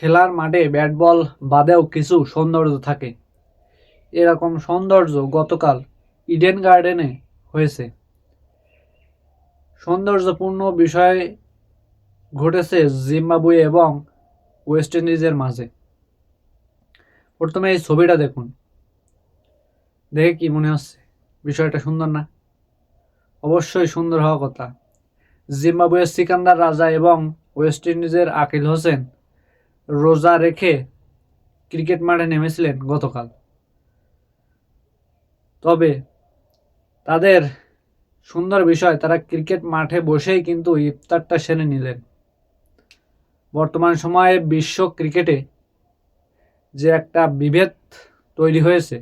খেলার মাঠে bat ball বাদেও কিছু সৌন্দর্য থাকে। এরকম সৌন্দর্য গতকাল ইডেন গার্ডেনে হয়েছে। সৌন্দর্যপূর্ণ বিষয় ঘটেছে জিম্বাবুয়ে এবং ওয়েস্ট ইন্ডিজের মাঝে। প্রথমে এই ছবিটা দেখুন, দেখে কি মনে হচ্ছে? বিষয়টা সুন্দর না? অবশ্যই সুন্দর হওয়ার কথা। জিম্বাবুয়ের সিকান্দার রাজা এবং ওয়েস্ট ইন্ডিজের আকিল হোসেন রোজা রেখে ক্রিকেট মাঠে নেমেছিলেন গতকাল। তবে তাদের সুন্দর বিষয়, তারা ক্রিকেট মাঠে বসেই কিন্তু ইফতারটা সেরে নিলেন। বর্তমান সময়ে বিশ্ব ক্রিকেটে যে একটা বিভেদ তৈরি হয়েছে,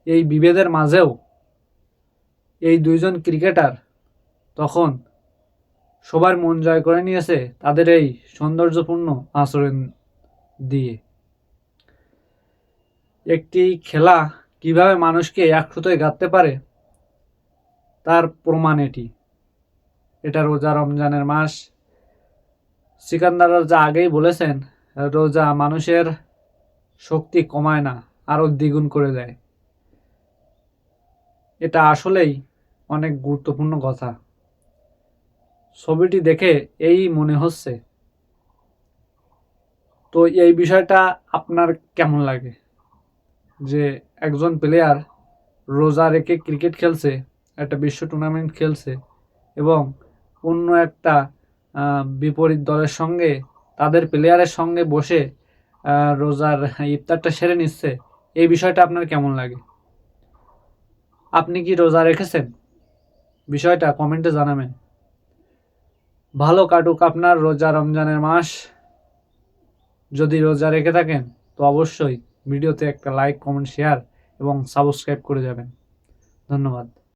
এই বিভেদের মাঝেও এই দুইজন ক্রিকেটার তখন সবার মন জয় করে নিয়েছে তাদের এই সৌন্দর্যপূর্ণ আচরণ দিয়ে। একটি খেলা কিভাবে মানুষকে এক সুতোয় গাঁথতে পারে তার প্রমাণ এটি। এটা রোজা, রমজানের মাস। সিকান্দার রাজা আগেই বলেছেন, রোজা মানুষের শক্তি কমায় না, আরো দ্বিগুণ করে দেয়। এটা আসলেই অনেক গুরুত্বপূর্ণ কথা। ছবিটি দেখে এই মনে হচ্ছে। তো এই বিষয়টা আপনার কেমন লাগে, যে একজন প্লেয়ার রোজা রেখে ক্রিকেট খেলছে, একটা বিশ্ব টুর্নামেন্ট খেলছে এবং অন্য একটা বিপরীত দলের সঙ্গে, তাদের প্লেয়ারের সঙ্গে বসে রোজার ইফতারটা সেরে নিচ্ছে। এই বিষয়টা আপনার কেমন লাগে? আপনি কি রোজা রেখেছেন? বিষয়টা কমেন্টে জানাবেন। ভালো কাটুক আপনার রোজা, রমজানের মাস। যদি রোজা রেখে থাকেন তো অবশ্যই ভিডিওতে একটা লাইক, কমেন্ট, শেয়ার এবং সাবস্ক্রাইব করে যাবেন। ধন্যবাদ।